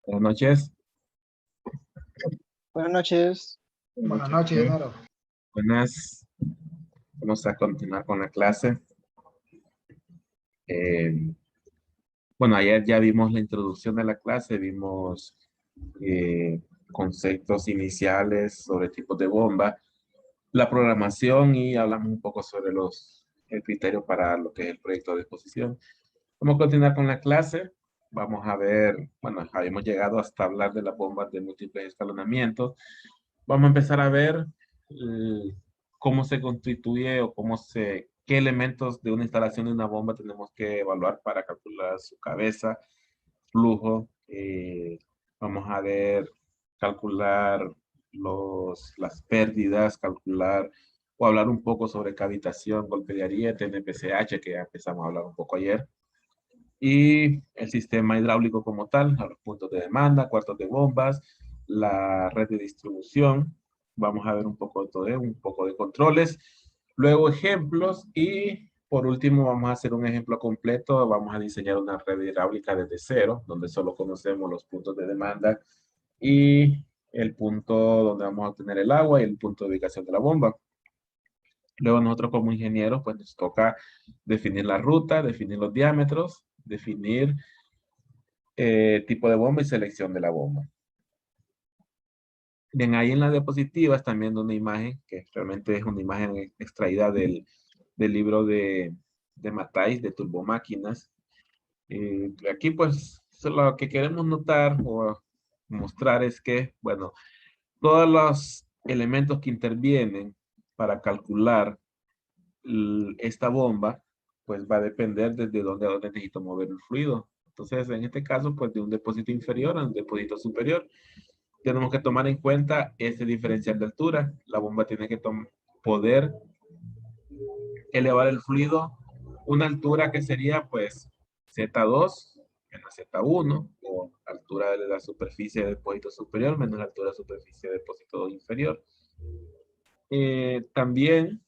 Buenas noches. Buenas noches. Buenas noches, Genaro. Buenas. Vamos a continuar con la clase. Bueno, ayer ya vimos la introducción de la clase, vimos conceptos iniciales sobre tipos de bomba, la programación y hablamos un poco sobre el criterio para lo que es el proyecto de exposición. Vamos a continuar con la clase. Vamos a ver, bueno, habíamos llegado hasta hablar de las bombas de múltiples escalonamientos. Vamos a empezar a ver cómo se constituye o qué elementos de una instalación de una bomba tenemos que evaluar para calcular su cabeza, flujo. Vamos a ver, calcular las pérdidas, calcular o hablar un poco sobre cavitación, golpe de ariete, NPCH, que ya empezamos a hablar un poco ayer. Y el sistema hidráulico como tal, a los puntos de demanda, cuartos de bombas, la red de distribución. Vamos a ver un poco de todo, un poco de controles. Luego ejemplos y por último vamos a hacer un ejemplo completo. Vamos a diseñar una red hidráulica desde cero, donde solo conocemos los puntos de demanda y el punto donde vamos a obtener el agua y el punto de ubicación de la bomba. Luego nosotros como ingenieros pues nos toca definir la ruta, definir los diámetros, definir tipo de bomba y selección de la bomba. Bien, ahí en la diapositiva están viendo una imagen que realmente es una imagen extraída del libro de Mathais de Turbomáquinas. Aquí pues lo que queremos notar o mostrar es que, bueno, todos los elementos que intervienen para calcular esta bomba, pues va a depender desde dónde a dónde necesito mover el fluido. Entonces, en este caso, pues de un depósito inferior a un depósito superior, tenemos que tomar en cuenta este diferencial de altura. La bomba tiene que poder elevar el fluido una altura que sería pues Z2 menos Z1, o altura de la superficie de depósito superior menos la altura de superficie de depósito inferior. También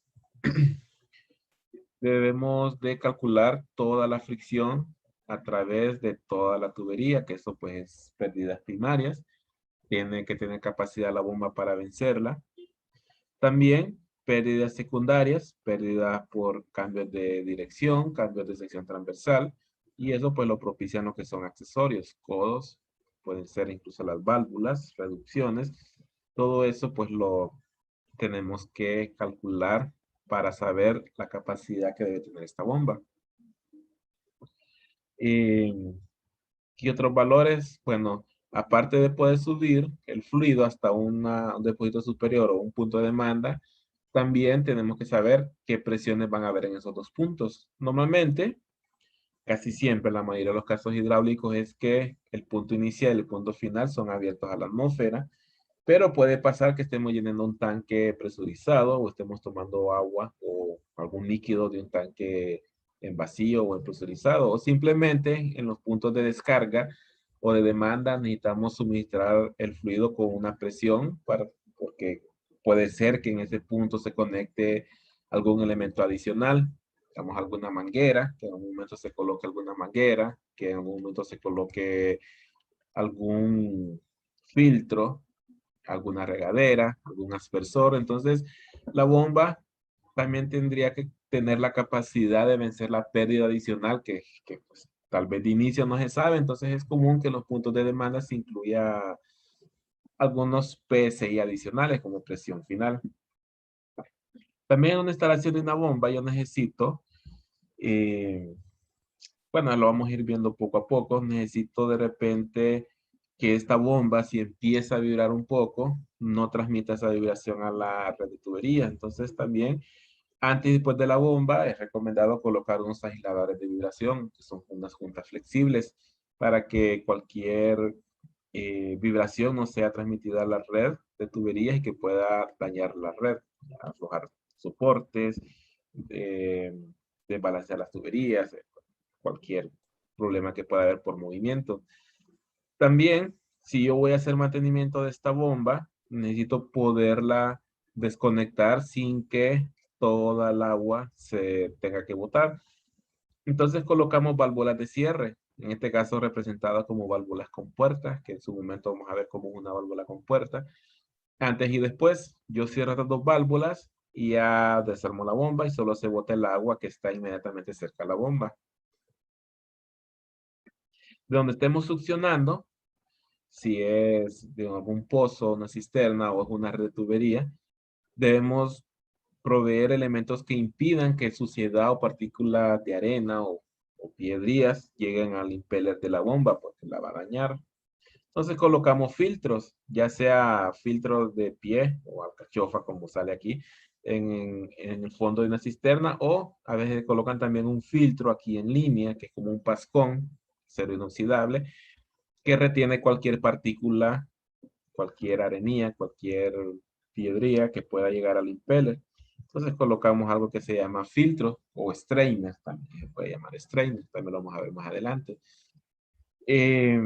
debemos de calcular toda la fricción a través de toda la tubería, que eso pues es pérdidas primarias. Tiene que tener capacidad la bomba para vencerla. También pérdidas secundarias, pérdidas por cambios de dirección, cambios de sección transversal, y eso pues lo propician lo que son accesorios, codos, pueden ser incluso las válvulas, reducciones. Todo eso pues lo tenemos que calcular para saber la capacidad que debe tener esta bomba. ¿Qué otros valores? Bueno, aparte de poder subir el fluido hasta un depósito superior o un punto de demanda, también tenemos que saber qué presiones van a haber en esos dos puntos. Normalmente, casi siempre, la mayoría de los casos hidráulicos es que el punto inicial y el punto final son abiertos a la atmósfera, pero puede pasar que estemos llenando un tanque presurizado o estemos tomando agua o algún líquido de un tanque en vacío o en presurizado, o simplemente en los puntos de descarga o de demanda necesitamos suministrar el fluido con una presión porque puede ser que en ese punto se conecte algún elemento adicional, digamos alguna manguera, que en algún momento se coloque alguna manguera, que en algún momento se coloque algún filtro, alguna regadera, algún aspersor. Entonces, la bomba también tendría que tener la capacidad de vencer la pérdida adicional que pues, tal vez de inicio no se sabe. Entonces, es común que en los puntos de demanda se incluya algunos PSI adicionales como presión final. También en una instalación de una bomba yo necesito, bueno, lo vamos a ir viendo poco a poco, necesito de repente que esta bomba, si empieza a vibrar un poco, no transmita esa vibración a la red de tubería. Entonces también, antes y después de la bomba, es recomendado colocar unos aisladores de vibración, que son unas juntas flexibles, para que cualquier vibración no sea transmitida a la red de tuberías y que pueda dañar la red, aflojar soportes, desbalancear las tuberías, cualquier problema que pueda haber por movimiento. También, si yo voy a hacer mantenimiento de esta bomba, necesito poderla desconectar sin que toda el agua se tenga que botar. Entonces colocamos válvulas de cierre. en este caso representadas como válvulas compuertas, que en su momento vamos a ver como una válvula compuerta. Antes y después, yo cierro estas dos válvulas y ya desarmo la bomba y solo se bota el agua que está inmediatamente cerca de la bomba. De donde estemos succionando, si es de algún pozo, una cisterna o es una red de tubería, debemos proveer elementos que impidan que suciedad o partículas de arena o piedrillas lleguen al impeller de la bomba porque la va a dañar. Entonces colocamos filtros, ya sea filtros de pie o alcachofa como sale aquí en el fondo de una cisterna, o a veces colocan también un filtro aquí en línea que es como un pascón, acero inoxidable, que retiene cualquier partícula, cualquier arenilla, cualquier piedría que pueda llegar al impeller. Entonces colocamos algo que se llama filtro o strainer, también se puede llamar strainer, también lo vamos a ver más adelante. Eh,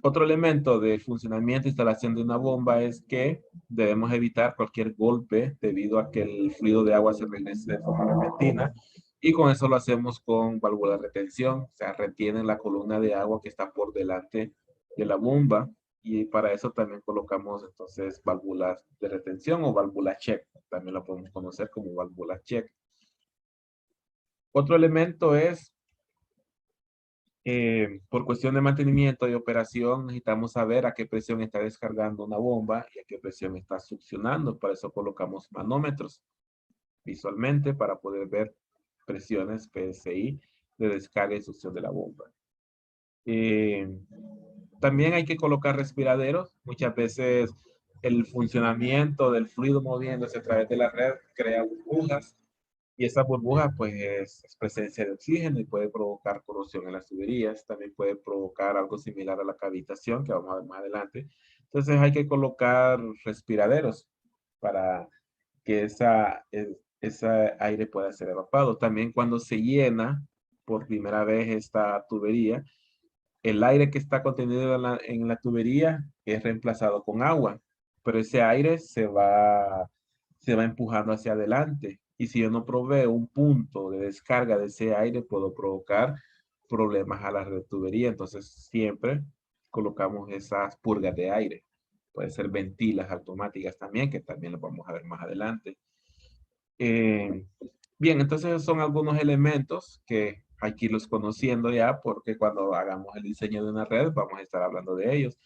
Otro elemento de funcionamiento e instalación de una bomba es que debemos evitar cualquier golpe debido a que el fluido de agua se regrese de forma repentina, y con eso lo hacemos con válvulas de retención, o sea, retienen la columna de agua que está por delante de la bomba, y para eso también colocamos entonces válvulas de retención o válvulas check, también lo podemos conocer como válvulas check. Otro elemento es por cuestión de mantenimiento y operación, necesitamos saber a qué presión está descargando una bomba y a qué presión está succionando. Para eso colocamos manómetros visualmente para poder ver presiones PSI de descarga y succión de la bomba. Eh, También hay que colocar respiraderos. Muchas veces el funcionamiento del fluido moviéndose a través de la red crea burbujas, y esa burbuja pues es presencia de oxígeno y puede provocar corrosión en las tuberías. También puede provocar algo similar a la cavitación que vamos a ver más adelante. Entonces hay que colocar respiraderos para que ese aire pueda ser evacuado. También cuando se llena por primera vez esta tubería, el aire que está contenido en la tubería es reemplazado con agua, pero ese aire se va empujando hacia adelante. Y si yo no proveo un punto de descarga de ese aire, puedo provocar problemas a la red de tubería. Entonces, siempre colocamos esas purgas de aire. Puede ser ventilas automáticas también, que también lo vamos a ver más adelante. Eh, Bien, entonces son algunos elementos que hay que irlos conociendo ya, porque cuando hagamos el diseño de una red vamos a estar hablando de ellos.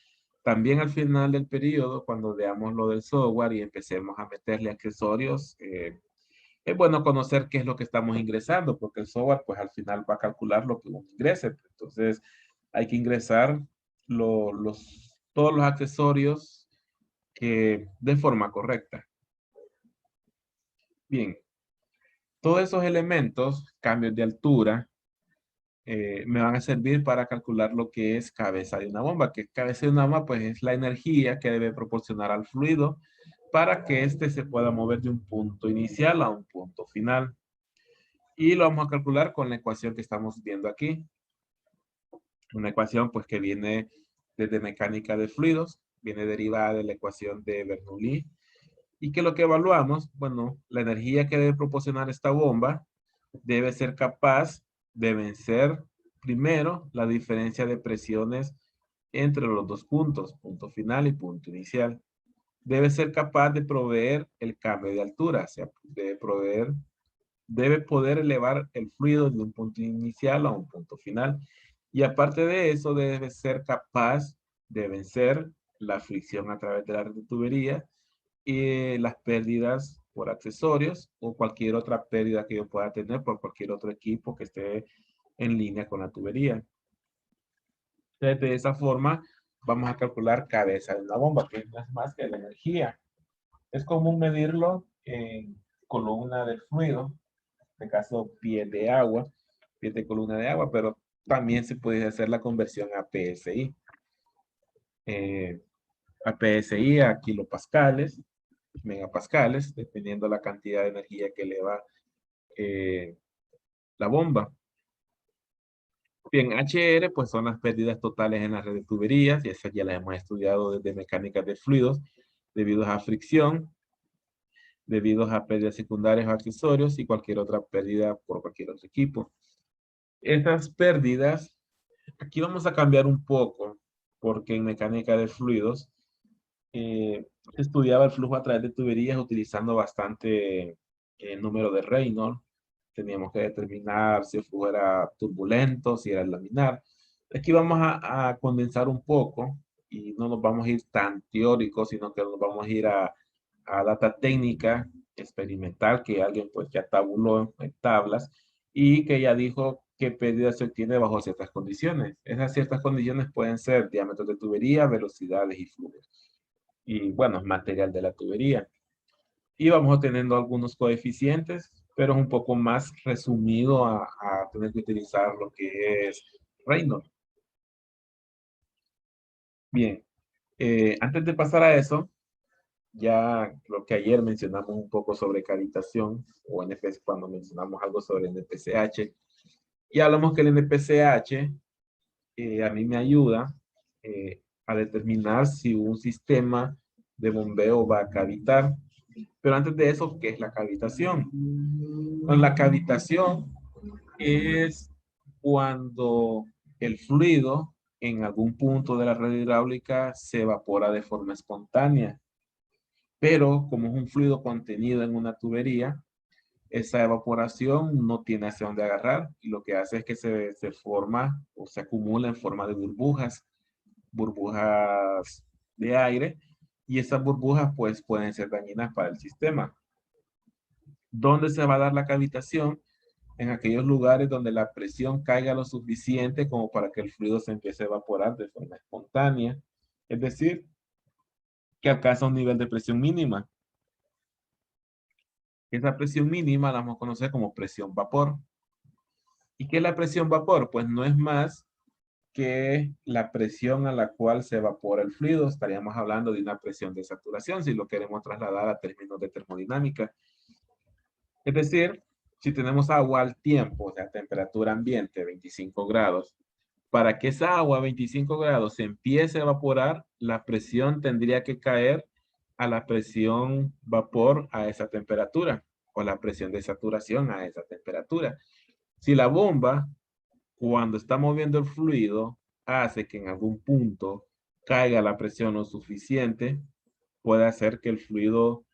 También al final del periodo, cuando veamos lo del software y empecemos a meterle accesorios, es bueno conocer qué es lo que estamos ingresando, porque el software pues al final va a calcular lo que uno ingrese. Entonces hay que ingresar todos los accesorios que de forma correcta. Bien, todos esos elementos, cambios de altura, me van a servir para calcular lo que es cabeza de una bomba, que cabeza de una bomba pues es la energía que debe proporcionar al fluido para que éste se pueda mover de un punto inicial a un punto final. Y lo vamos a calcular con la ecuación que estamos viendo aquí. Una ecuación pues que viene desde mecánica de fluidos, viene derivada de la ecuación de Bernoulli, y que lo que evaluamos, bueno, la energía que debe proporcionar esta bomba debe ser capaz de vencer primero la diferencia de presiones entre los dos puntos, punto final y punto inicial. Debe ser capaz de proveer el cambio de altura, o sea, debe poder elevar el fluido de un punto inicial a un punto final. Y aparte de eso, debe ser capaz de vencer la fricción a través de la tubería y las pérdidas por accesorios o cualquier otra pérdida que yo pueda tener por cualquier otro equipo que esté en línea con la tubería. Entonces, de esa forma, vamos a calcular cabeza de una bomba, que no es más que la energía. Es común medirlo en columna del fluido, en este caso pie de agua, pie de columna de agua, pero también se puede hacer la conversión a PSI. A PSI, a kilopascales, megapascales, dependiendo la cantidad de energía que eleva la bomba. Bien, HR pues son las pérdidas totales en la red de tuberías, y esas ya las hemos estudiado desde mecánica de fluidos, debido a fricción, debido a pérdidas secundarias o accesorios y cualquier otra pérdida por cualquier otro equipo. Estas pérdidas Aquí vamos a cambiar un poco, porque en mecánica de fluidos se estudiaba el flujo a través de tuberías utilizando bastante número de Reynolds. Teníamos que determinar si el flujo era turbulento, si era laminar. Aquí vamos a condensar un poco y no nos vamos a ir tan teóricos, sino que nos vamos a ir a data técnica experimental que alguien pues ya tabuló en tablas y que ya dijo qué pérdida se obtiene bajo ciertas condiciones. Esas ciertas condiciones pueden ser diámetros de tubería, velocidades y flujos. Y bueno, material de la tubería. Y vamos obteniendo algunos coeficientes, pero es un poco más resumido a tener que utilizar lo que es Reynolds. Bien, antes de pasar a eso, ya lo que ayer mencionamos un poco sobre cavitación, o NPC, cuando mencionamos algo sobre NPCH, y hablamos que el NPCH a mí me ayuda a determinar si un sistema de bombeo va a cavitar. Pero antes de eso, ¿qué es la cavitación? Bueno, la cavitación es cuando el fluido en algún punto de la red hidráulica se evapora de forma espontánea. Pero como es un fluido contenido en una tubería, esa evaporación no tiene hacia dónde agarrar y lo que hace es que se forma o se acumula en forma de burbujas, burbujas de aire, y esas burbujas pues pueden ser dañinas para el sistema. ¿Dónde se va a dar la cavitación? En aquellos lugares donde la presión caiga lo suficiente como para que el fluido se empiece a evaporar de forma espontánea, es decir, que alcanza un nivel de presión mínima. Esa presión mínima la vamos a conocer como presión vapor. ¿Y qué es la presión vapor? Pues no es más que la presión a la cual se evapora el fluido. Estaríamos hablando de una presión de saturación si lo queremos trasladar a términos de termodinámica. Es decir, si tenemos agua al tiempo, o sea, temperatura ambiente 25 grados, para que esa agua a 25 grados se empiece a evaporar, la presión tendría que caer a la presión vapor a esa temperatura o la presión de saturación a esa temperatura. Si la bomba, cuando está moviendo el fluido, hace que en algún punto caiga la presión lo suficiente, puede hacer que el fluido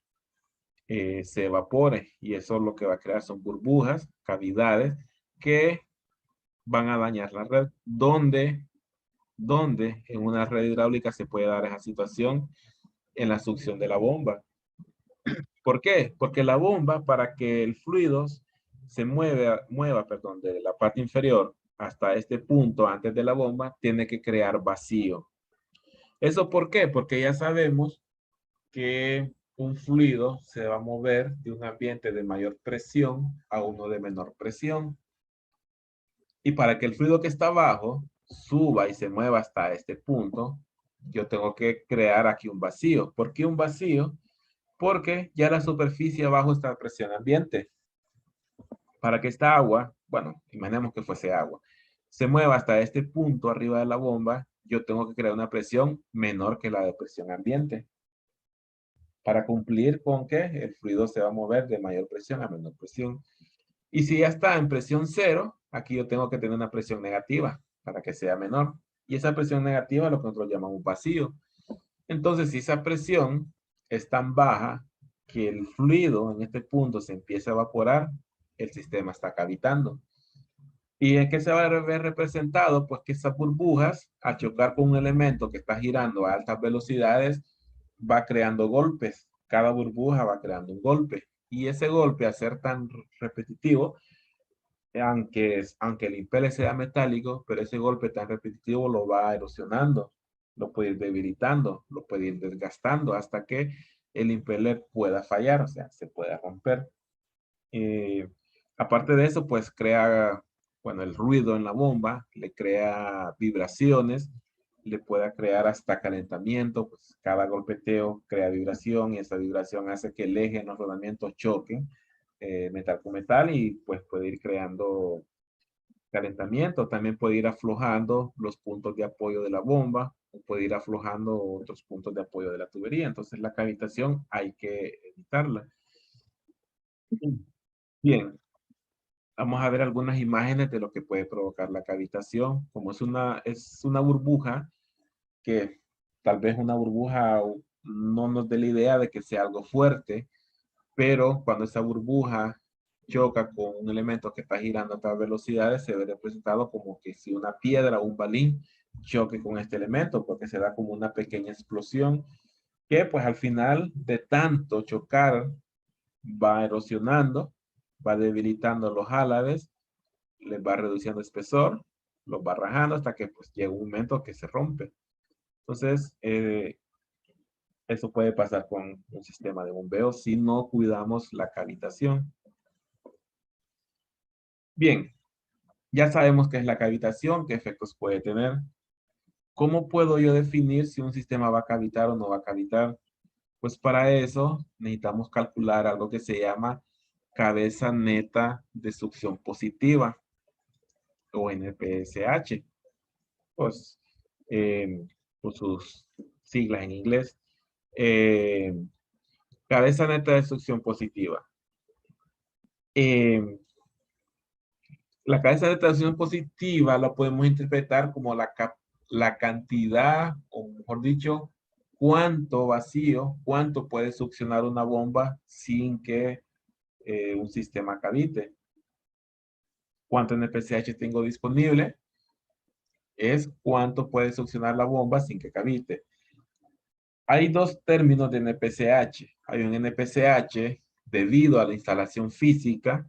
se evapore y eso lo que va a crear son burbujas, cavidades que van a dañar la red. ¿Dónde en una red hidráulica se puede dar esa situación? En la succión de la bomba. ¿Por qué? Porque la bomba, para que el fluido se mueva, perdón, de la parte inferior hasta este punto antes de la bomba, tiene que crear vacío. ¿Eso por qué? Porque ya sabemos que un fluido se va a mover de un ambiente de mayor presión a uno de menor presión. Y para que el fluido que está abajo suba y se mueva hasta este punto, yo tengo que crear aquí un vacío. ¿Por qué un vacío? Porque ya la superficie abajo está a presión ambiente. Para que esta agua, bueno, imaginemos que fuese agua, se mueva hasta este punto arriba de la bomba, yo tengo que crear una presión menor que la de presión ambiente. Para cumplir con que el fluido se va a mover de mayor presión a menor presión. Y si ya está en presión cero, aquí yo tengo que tener una presión negativa para que sea menor. Y esa presión negativa es lo que nosotros llamamos vacío. Entonces, si esa presión es tan baja que el fluido en este punto se empieza a evaporar, el sistema está cavitando. ¿Y en qué se va a ver representado? Pues que esas burbujas, al chocar con un elemento que está girando a altas velocidades, va creando golpes. Cada burbuja va creando un golpe. Y ese golpe, al ser tan repetitivo, aunque el impeller sea metálico, pero ese golpe tan repetitivo lo va erosionando, lo puede ir debilitando, lo puede ir desgastando hasta que el impeller pueda fallar, o sea, se pueda romper. Eh, Aparte de eso, pues crea, bueno, el ruido en la bomba, le crea vibraciones, le pueda crear hasta calentamiento, pues cada golpeteo crea vibración y esa vibración hace que el eje en los rodamientos choquen metal con metal y pues puede ir creando calentamiento. También puede ir aflojando los puntos de apoyo de la bomba o puede ir aflojando otros puntos de apoyo de la tubería. Entonces la cavitación hay que evitarla. Bien, Vamos a ver algunas imágenes de lo que puede provocar la cavitación. Como es una burbuja, que tal vez una burbuja no nos dé la idea de que sea algo fuerte, pero cuando esa burbuja choca con un elemento que está girando a todas velocidades, se ve representado como que si una piedra o un balín choque con este elemento, porque se da como una pequeña explosión que pues al final de tanto chocar va erosionando, va debilitando los álabes, les va reduciendo espesor, los va rajando hasta que pues llega un momento que se rompe. Entonces, eso puede pasar con un sistema de bombeo si no cuidamos la cavitación. Bien, ya sabemos qué es la cavitación, qué efectos puede tener. ¿Cómo puedo yo definir si un sistema va a cavitar o no va a cavitar? Pues para eso necesitamos calcular algo que se llama cabeza neta de succión positiva o NPSH, pues por sus siglas en inglés. Eh, Cabeza neta de succión positiva. Eh, la cabeza neta de succión positiva la podemos interpretar como la cantidad, o mejor dicho, cuánto vacío, cuánto puede succionar una bomba sin que un sistema cavite. Cuánto NPCH tengo disponible es cuánto puede succionar la bomba sin que cavite. Hay dos términos de NPCH. Hay un NPCH debido a la instalación física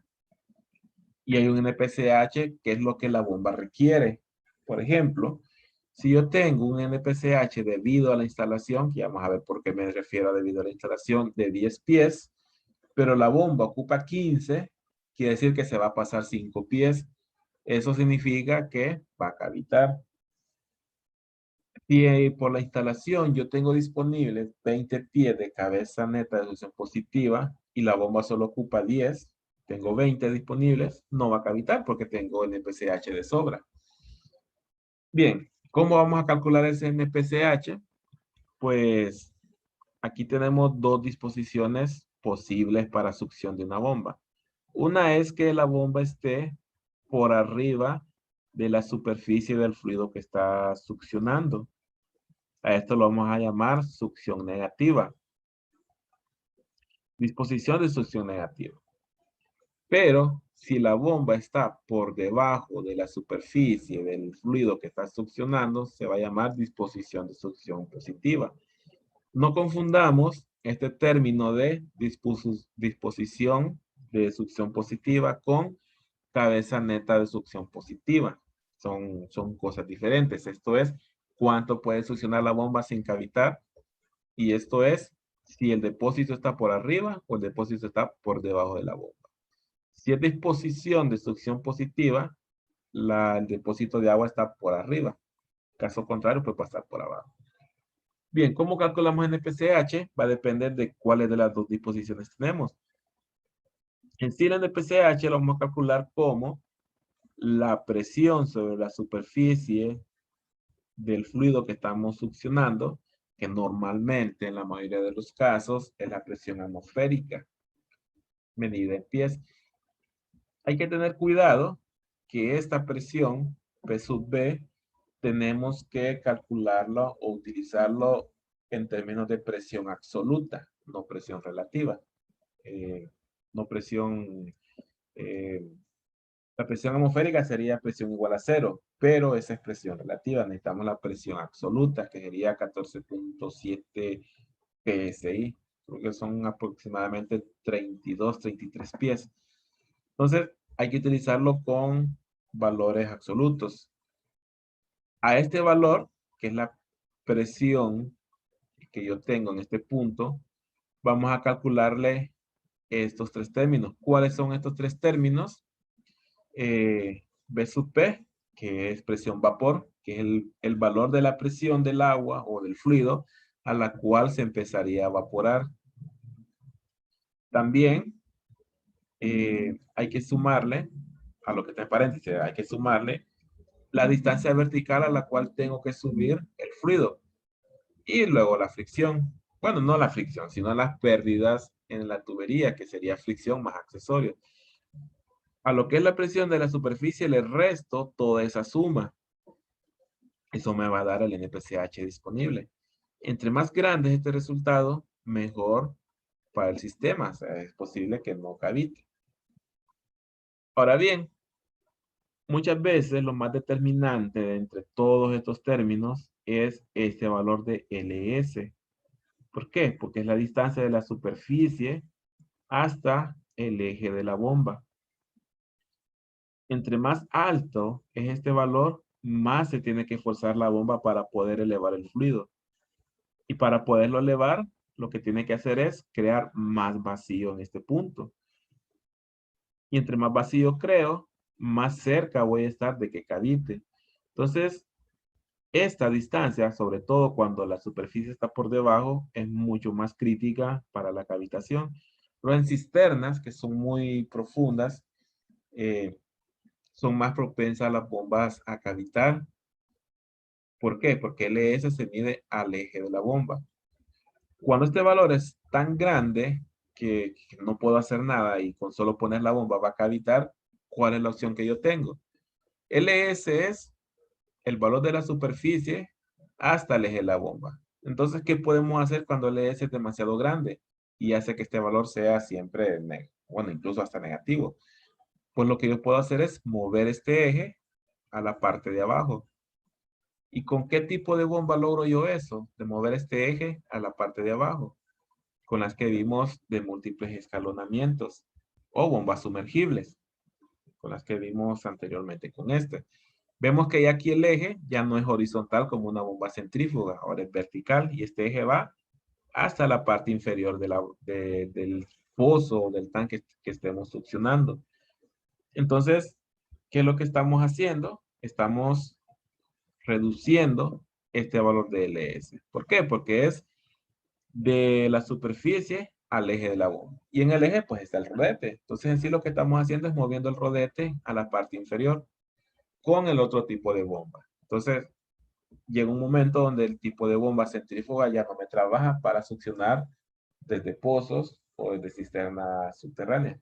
y hay un NPCH que es lo que la bomba requiere. Por ejemplo, si yo tengo un NPCH debido a la instalación, que vamos a ver por qué me refiero a debido a la instalación, de 10 pies, pero la bomba ocupa 15, quiere decir que se va a pasar 5 pies. Eso significa que va a cavitar. Si por la instalación yo tengo disponibles 20 pies de cabeza neta de succión positiva y la bomba solo ocupa 10, tengo 20 disponibles, no va a cavitar porque tengo NPCH de sobra. Bien, ¿cómo vamos a calcular ese NPCH? Pues aquí tenemos dos disposiciones posibles para succión de una bomba. Una es que la bomba esté por arriba de la superficie del fluido que está succionando. A esto lo vamos a llamar succión negativa. Disposición de succión negativa. Pero si la bomba está por debajo de la superficie del fluido que está succionando, se va a llamar disposición de succión positiva. No confundamos este término de disposición de succión positiva con cabeza neta de succión positiva. Son cosas diferentes. Esto es cuánto puede succionar la bomba sin cavitar. Y esto es si el depósito está por arriba o el depósito está por debajo de la bomba. Si es disposición de succión positiva, el depósito de agua está por arriba. Caso contrario, puede pasar por abajo. Bien, ¿cómo calculamos NPCH? Va a depender de cuáles de las dos disposiciones tenemos. En sí, el NPCH lo vamos a calcular como la presión sobre la superficie del fluido que estamos succionando, que normalmente en la mayoría de los casos es la presión atmosférica, medida en pies. Hay que tener cuidado que esta presión, P sub B, tenemos que calcularlo o utilizarlo en términos de presión absoluta, no presión relativa. No presión, la presión atmosférica sería presión igual a 0, pero esa es presión relativa. Necesitamos la presión absoluta, que sería 14.7 PSI. Creo que son aproximadamente 32, 33 pies. Entonces, hay que utilizarlo con valores absolutos. A este valor, que es la presión que yo tengo en este punto, vamos a calcularle estos tres términos. ¿Cuáles son estos tres términos? B sub P, que es presión vapor, que es el valor de la presión del agua o del fluido a la cual se empezaría a evaporar. También hay que sumarle, a lo que está en paréntesis, hay que sumarle la distancia vertical a la cual tengo que subir el fluido. Y luego la fricción. Bueno, no la fricción, sino las pérdidas en la tubería, que sería fricción más accesorios. A lo que es la presión de la superficie le resto toda esa suma. Eso me va a dar el NPCH disponible. Entre más grande es este resultado, mejor para el sistema. O sea, es posible que no cavite. Ahora bien, muchas veces lo más determinante de entre todos estos términos es este valor de LS. ¿Por qué? Porque es la distancia de la superficie hasta el eje de la bomba. Entre más alto es este valor, más se tiene que forzar la bomba para poder elevar el fluido. Y para poderlo elevar, lo que tiene que hacer es crear más vacío en este punto. Y entre más vacío creo, más cerca voy a estar de que cavite. Entonces, esta distancia, sobre todo cuando la superficie está por debajo, es mucho más crítica para la cavitación. Pero en cisternas, que son muy profundas, son más propensas a las bombas a cavitar. ¿Por qué? Porque LS se mide al eje de la bomba. Cuando este valor es tan grande que no puedo hacer nada y con solo poner la bomba va a cavitar, ¿cuál es la opción que yo tengo? LS es el valor de la superficie hasta el eje de la bomba. Entonces, ¿qué podemos hacer cuando LS es demasiado grande y hace que este valor sea siempre, bueno, incluso hasta negativo? Pues lo que yo puedo hacer es mover este eje a la parte de abajo. ¿Y con qué tipo de bomba logro yo eso? De mover este eje a la parte de abajo. Con las que vimos de múltiples escalonamientos o bombas sumergibles, con las que vimos anteriormente con este. Vemos que ya aquí el eje ya no es horizontal como una bomba centrífuga, ahora es vertical y este eje va hasta la parte inferior del pozo o del tanque que estemos succionando. Entonces, ¿qué es lo que estamos haciendo? Estamos reduciendo este valor de LS. ¿Por qué? Porque es de la superficie al eje de la bomba. Y en el eje pues está el rodete. Entonces en sí lo que estamos haciendo es moviendo el rodete a la parte inferior con el otro tipo de bomba. Entonces llega un momento donde el tipo de bomba centrífuga ya no me trabaja para succionar desde pozos o desde cisternas subterráneas.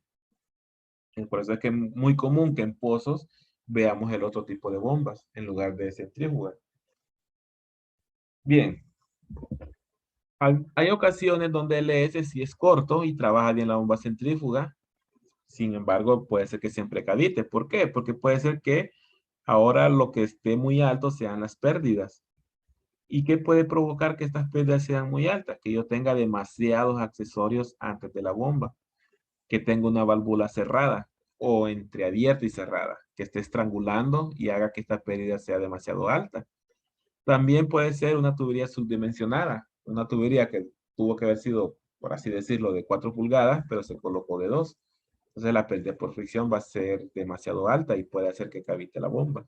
Y por eso es que es muy común que en pozos veamos el otro tipo de bombas en lugar de centrífuga. Bien, hay ocasiones donde el LS sí es corto y trabaja bien la bomba centrífuga. Sin embargo, puede ser que siempre cavite. ¿Por qué? Porque puede ser que ahora lo que esté muy alto sean las pérdidas. ¿Y qué puede provocar que estas pérdidas sean muy altas? Que yo tenga demasiados accesorios antes de la bomba. Que tenga una válvula cerrada o entreabierta y cerrada. Que esté estrangulando y haga que esta pérdida sea demasiado alta. También puede ser una tubería subdimensionada. Una tubería que tuvo que haber sido, por así decirlo, de 4 pulgadas, pero se colocó de 2. Entonces la pérdida por fricción va a ser demasiado alta y puede hacer que cavite la bomba.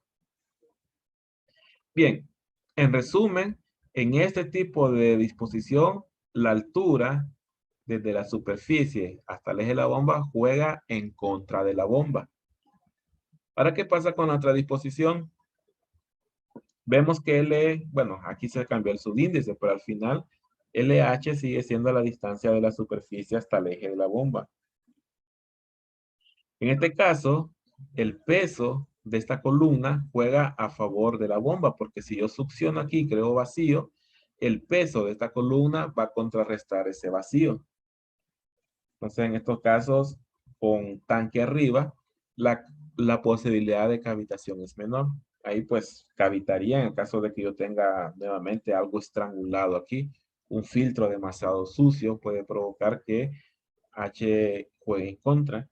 Bien, en resumen, en este tipo de disposición, la altura desde la superficie hasta el eje de la bomba juega en contra de la bomba. ¿Ahora qué pasa con la otra disposición? Vemos que bueno, aquí se cambió el subíndice, pero al final LH sigue siendo la distancia de la superficie hasta el eje de la bomba. En este caso, el peso de esta columna juega a favor de la bomba, porque si yo succiono aquí y creo vacío, el peso de esta columna va a contrarrestar ese vacío. Entonces, en estos casos, con tanque arriba, la posibilidad de cavitación es menor. Ahí pues cavitaría en el caso de que yo tenga nuevamente algo estrangulado aquí. Un filtro demasiado sucio puede provocar que H juegue en contra.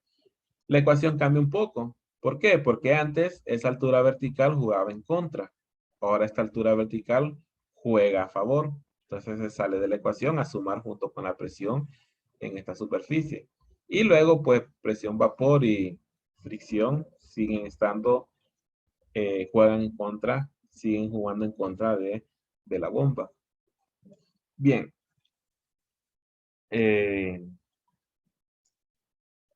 La ecuación cambia un poco. ¿Por qué? Porque antes esa altura vertical jugaba en contra. Ahora esta altura vertical juega a favor. Entonces se sale de la ecuación a sumar junto con la presión en esta superficie. Y luego pues presión, vapor y fricción siguen estando, juegan en contra, siguen jugando en contra de la bomba. Bien. Eh,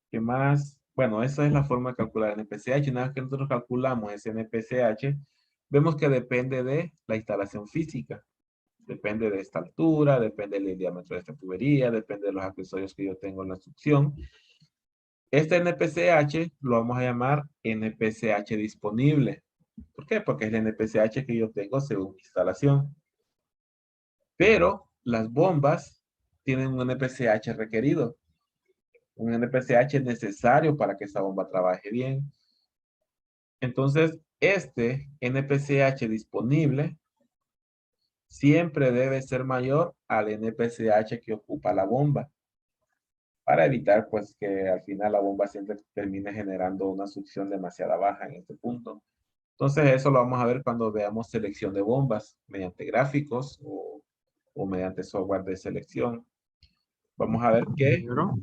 ¿Qué más? Bueno, esa es la forma de calcular NPCH. Una vez que nosotros calculamos ese NPCH, vemos que depende de la instalación física. Depende de esta altura, depende del diámetro de esta tubería, depende de los accesorios que yo tengo en la succión. Este NPCH lo vamos a llamar NPCH disponible. ¿Por qué? Porque es el NPCH que yo tengo según mi instalación. Pero las bombas tienen un NPCH requerido. Un NPCH necesario para que esa bomba trabaje bien. Entonces, este NPCH disponible siempre debe ser mayor al NPCH que ocupa la bomba, para evitar pues que al final la bomba siempre termine generando una succión demasiado baja en este punto. Entonces eso lo vamos a ver cuando veamos selección de bombas mediante gráficos o mediante software de selección. Vamos a ver que Ingeniero.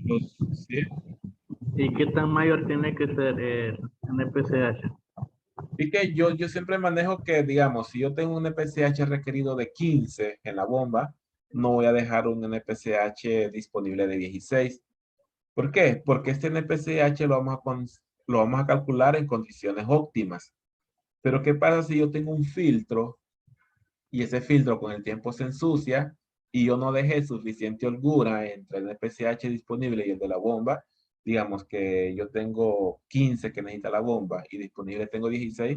¿sí? ¿Y qué tan mayor tiene que ser el NPCH? Y que yo siempre manejo que, digamos, si yo tengo un NPCH requerido de 15 en la bomba, no voy a dejar un NPCH disponible de 16. ¿Por qué? Porque este NPCH lo vamos a calcular en condiciones óptimas. Pero ¿qué pasa si yo tengo un filtro y ese filtro con el tiempo se ensucia y yo no dejé suficiente holgura entre el NPCH disponible y el de la bomba? Digamos que yo tengo 15 que necesita la bomba y disponible tengo 16.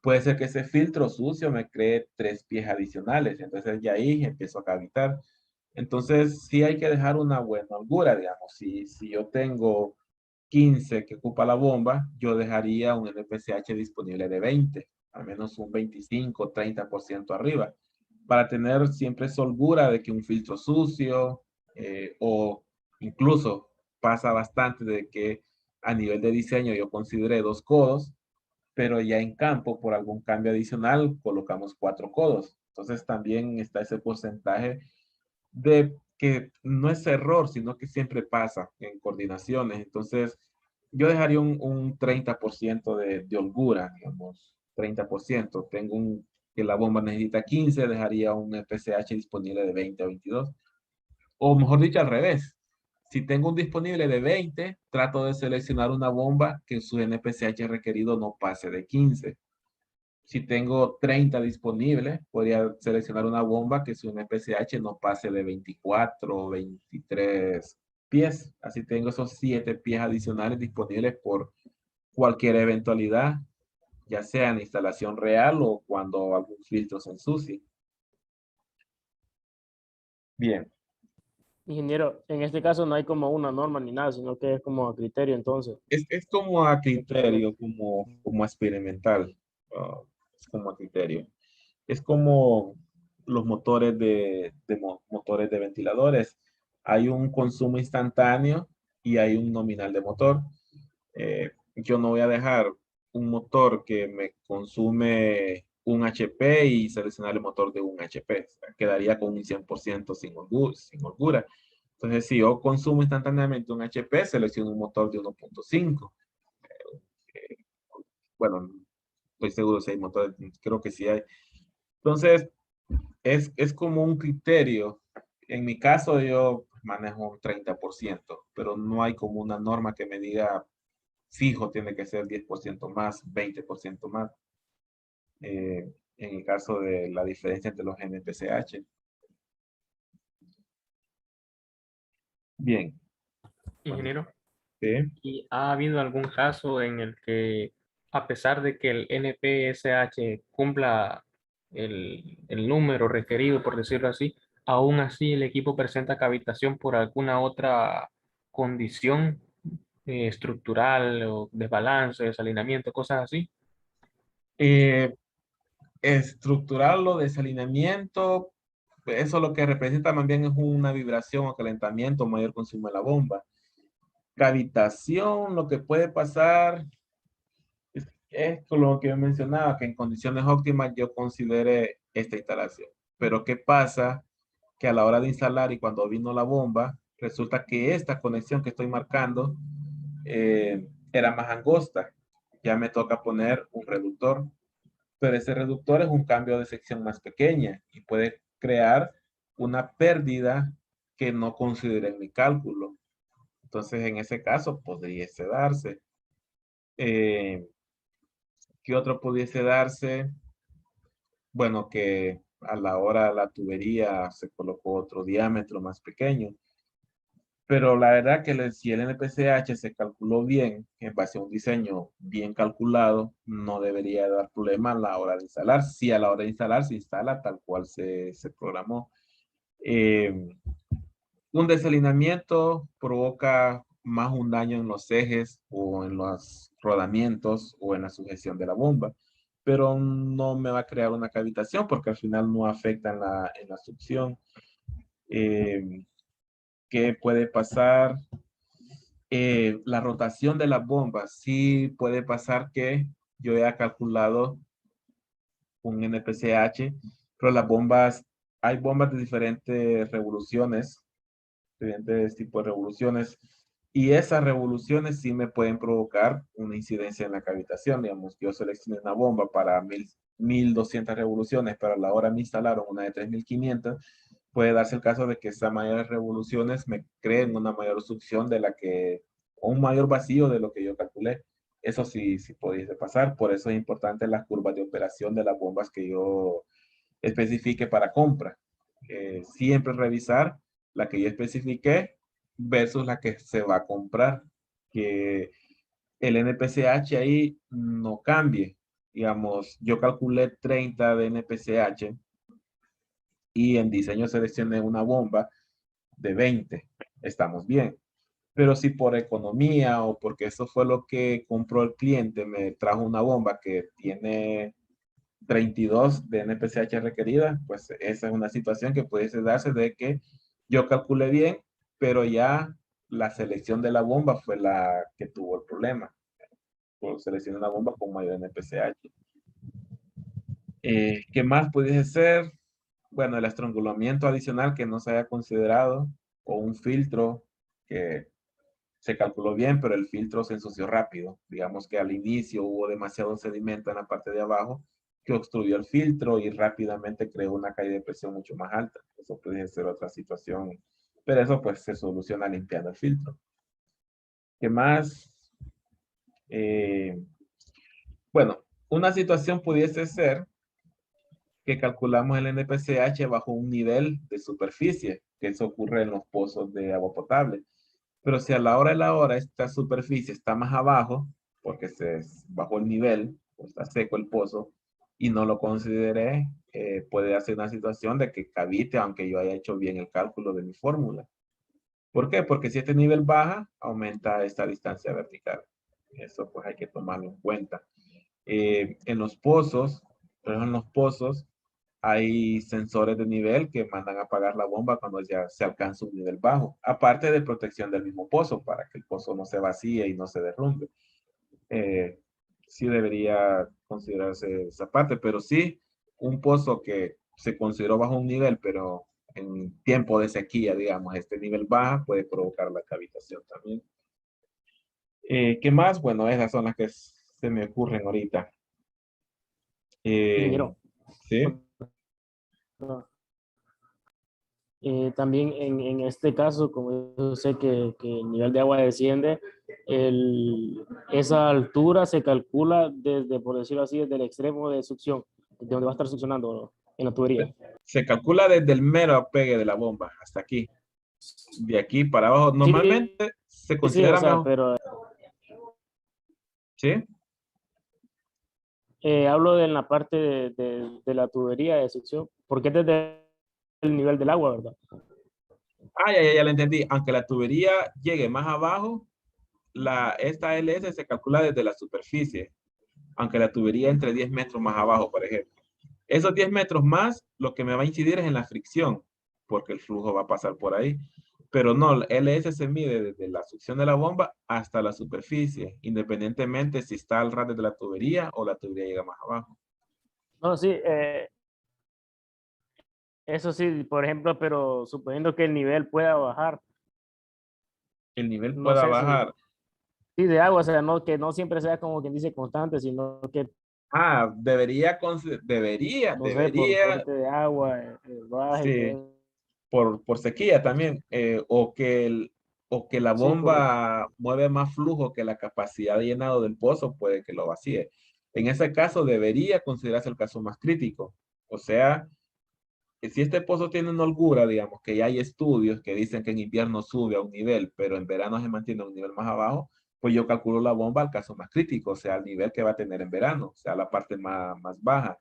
Puede ser que ese filtro sucio me cree 3 pies adicionales. Entonces ya ahí empiezo a cavitar. Entonces sí hay que dejar una buena holgura, digamos. Si yo tengo 15 que ocupa la bomba, yo dejaría un NPCH disponible de 20, al menos un 25, 30% arriba, para tener siempre esa holgura de que un filtro sucio o incluso pasa bastante de que a nivel de diseño yo consideré 2 codos, pero ya en campo por algún cambio adicional colocamos 4 codos. Entonces también está ese porcentaje de que no es error, sino que siempre pasa en coordinaciones. Entonces, yo dejaría un 30% de holgura, digamos, 30%. Que la bomba necesita 15, dejaría un FCH disponible de 20 a 22. O mejor dicho, al revés. Si tengo un disponible de 20, trato de seleccionar una bomba que su NPCH requerido no pase de 15. Si tengo 30 disponibles, podría seleccionar una bomba que su NPCH no pase de 24 o 23 pies. Así tengo esos 7 pies adicionales disponibles por cualquier eventualidad, ya sea en instalación real o cuando algún filtro se ensucie. Bien, Ingeniero, en este caso no hay como una norma ni nada, sino que es como a criterio entonces. es como a criterio, como experimental. Es como a criterio. Es como los motores motores de ventiladores. Hay un consumo instantáneo y hay un nominal de motor. Yo no voy a dejar un motor que me consume un HP y seleccionar el motor de un HP. O sea, quedaría con un 100% sin holgura. Entonces, si yo consumo instantáneamente un HP, selecciono un motor de 1.5. Bueno, estoy seguro si hay motores, creo que sí hay. Entonces, es como un criterio. En mi caso, yo manejo un 30%, pero no hay como una norma que me diga fijo, tiene que ser 10% más, 20% más. En el caso de la diferencia entre los NPCH. Bien. Bueno, Ingeniero, sí. ¿y ha habido algún caso en el que, a pesar de que el NPSH cumpla el número requerido, por decirlo así, aún así el equipo presenta cavitación por alguna otra condición estructural o desbalance, desalineamiento, cosas así? Eh, Estructurarlo, desalineamiento, eso lo que representa más bien es una vibración o calentamiento, mayor consumo de la bomba. Cavitación, lo que puede pasar es con lo que yo mencionaba, que en condiciones óptimas yo considere esta instalación. Pero ¿qué pasa? Que a la hora de instalar y cuando vino la bomba, resulta que esta conexión que estoy marcando era más angosta. Ya me toca poner un reductor, pero ese reductor es un cambio de sección más pequeña y puede crear una pérdida que no consideré en mi cálculo. Entonces, en ese caso, podría darse. Eh, ¿Qué otro pudiese darse? Bueno, que a la hora la tubería se colocó otro diámetro más pequeño. Pero la verdad que si el NPCH se calculó bien, en base a un diseño bien calculado, no debería dar problema a la hora de instalar. Si a la hora de instalar se instala tal cual se programó. Un desalineamiento provoca más un daño en los ejes o en los rodamientos o en la sujeción de la bomba, pero no me va a crear una cavitación porque al final no afecta en la succión. ¿Qué puede pasar? La rotación de las bombas. Sí puede pasar que yo haya calculado un NPCH, pero las bombas, hay bombas de diferentes revoluciones, diferentes tipos de revoluciones, y esas revoluciones sí me pueden provocar una incidencia en la cavitación. Digamos, yo seleccioné una bomba para 1200 revoluciones, pero a la hora me instalaron una de 3500. Puede darse el caso de que esas mayores revoluciones me creen una mayor succión de la que, o un mayor vacío de lo que yo calculé. Eso sí, sí pudiese pasar. Por eso es importante las curvas de operación de las bombas que yo especifique para compra. Siempre revisar la que yo especifiqué versus la que se va a comprar. Que el NPCH ahí no cambie. Digamos, yo calculé 30 de NPCH y en diseño seleccioné una bomba de 20. Estamos bien. Pero si por economía o porque eso fue lo que compró el cliente, me trajo una bomba que tiene 32 de NPCH requerida, pues esa es una situación que puede darse de que yo calculé bien, pero ya la selección de la bomba fue la que tuvo el problema. Por seleccionar una bomba con mayor NPCH. ¿Qué más pudiese ser? Bueno, el estrangulamiento adicional que no se haya considerado o un filtro que se calculó bien, pero el filtro se ensució rápido. Digamos que al inicio hubo demasiado sedimento en la parte de abajo que obstruyó el filtro y rápidamente creó una caída de presión mucho más alta. Eso puede ser otra situación, pero eso pues se soluciona limpiando el filtro. ¿Qué más? Bueno, una situación pudiese ser que calculamos el NPCH bajo un nivel de superficie, que eso ocurre en los pozos de agua potable. Pero si a la hora de la hora esta superficie está más abajo, porque se bajó el nivel, o está seco el pozo, y no lo consideré, puede hacer una situación de que cavite, aunque yo haya hecho bien el cálculo de mi fórmula. ¿Por qué? Porque si este nivel baja, aumenta esta distancia vertical. Eso pues hay que tomarlo en cuenta. En los pozos, por ejemplo, en los pozos, hay sensores de nivel que mandan a apagar la bomba cuando ya se alcanza un nivel bajo, aparte de protección del mismo pozo para que el pozo no se vacíe y no se derrumbe. Sí debería considerarse esa parte, pero sí, un pozo que se consideró bajo un nivel, pero en tiempo de sequía, digamos, este nivel baja puede provocar la cavitación también. ¿Qué más? Bueno, esas son las que se me ocurren ahorita. Ingeniero, Sí. también en este caso, como yo sé que el nivel de agua desciende, esa altura se calcula desde, por decirlo así, desde el extremo de succión, de donde va a estar succionando en la tubería. Se calcula desde el mero apegue de la bomba hasta aquí. De aquí para abajo. Sí, Normalmente se sí, considera o sea, mejor. pero ¿Sí? hablo de en la parte de la tubería de succión, porque es desde el nivel del agua, ¿verdad? Ah, ya lo entendí. Aunque la tubería llegue más abajo, esta LS se calcula desde la superficie. Aunque la tubería entre 10 metros más abajo, por ejemplo. Esos 10 metros más, lo que me va a incidir es en la fricción, porque el flujo va a pasar por ahí. Pero no, el LS se mide desde la succión de la bomba hasta la superficie, independientemente si está al ras de la tubería o la tubería llega más abajo. No, sí, eso sí, por ejemplo, pero suponiendo que el nivel pueda bajar, El nivel no pueda sé si, bajar. sí, de agua, o sea, no, que no siempre sea como quien dice constante, sino que, Ah, debería, no sé, por corte de agua, baje y sí, todo. por sequía también, o que la Sí, correcto. bomba mueve más flujo que la capacidad de llenado del pozo, puede que lo vacíe. En ese caso debería considerarse el caso más crítico. O sea, si este pozo tiene una holgura, digamos que ya hay estudios que dicen que en invierno sube a un nivel, pero en verano se mantiene a un nivel más abajo, pues yo calculo la bomba al caso más crítico, o sea, al nivel que va a tener en verano, o sea, la parte más baja.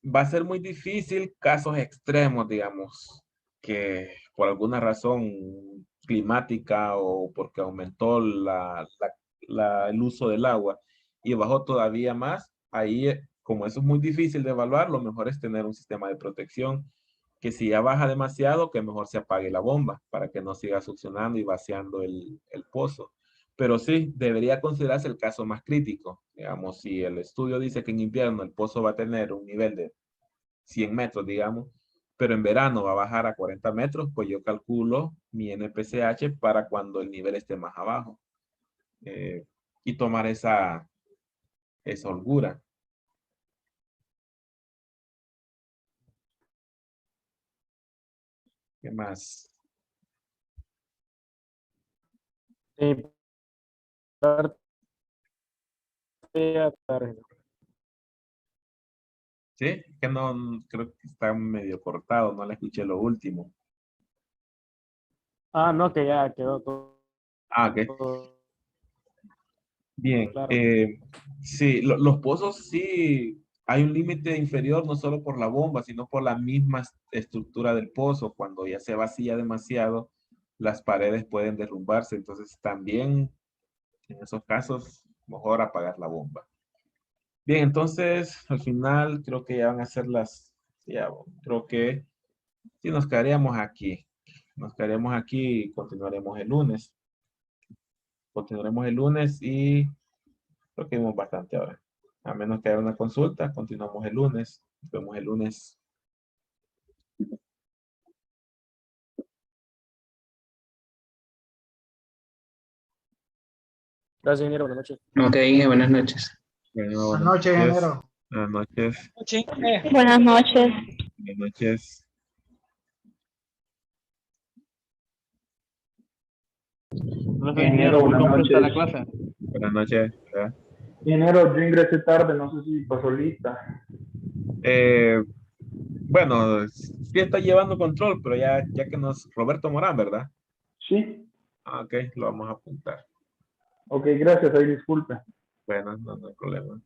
Va a ser muy difícil casos extremos, digamos, que por alguna razón climática o porque aumentó el uso del agua y bajó todavía más, ahí como eso es muy difícil de evaluar, lo mejor es tener un sistema de protección que si ya baja demasiado, que mejor se apague la bomba para que no siga succionando y vaciando el pozo. Pero sí, debería considerarse el caso más crítico. Digamos, si el estudio dice que en invierno el pozo va a tener un nivel de 100 metros, digamos, pero en verano va a bajar a 40 metros, pues yo calculo mi NPCH para cuando el nivel esté más abajo. Y tomar esa holgura. ¿Qué más? De mi parte, acá, Sí, que no, creo que está medio cortado, no le escuché lo último. no, que ya quedó Ah, ok. todo Bien. claro. Sí, los pozos sí hay un límite inferior no solo por la bomba, sino por la misma estructura del pozo. Cuando ya se vacía demasiado, las paredes pueden derrumbarse. Entonces también en esos casos, mejor apagar la bomba. Bien, entonces al final creo que ya van a ser ya, creo que sí nos quedaríamos aquí. Nos quedaríamos aquí y continuaremos el lunes. Continuaremos el lunes y creo que vimos bastante ahora. A menos que haya una consulta, continuamos el lunes. Nos vemos el lunes. Gracias, ingeniero. Buenas noches. Ok, buenas noches. Bueno, Buenas buenas noches, noches. ingeniero. Buenas noches. Buenas noches. Buenas noches. Ingeniero, ¿cómo está la clase? Buenas noches. ¿Verdad? Ingeniero, yo ingresé tarde, no sé si pasó lista. Bueno, sí está llevando control, pero ya que nos... Roberto Morán, ¿verdad? Sí, Ah, ok, lo vamos a apuntar. ok, gracias, ahí disculpe. Bueno, no hay problema.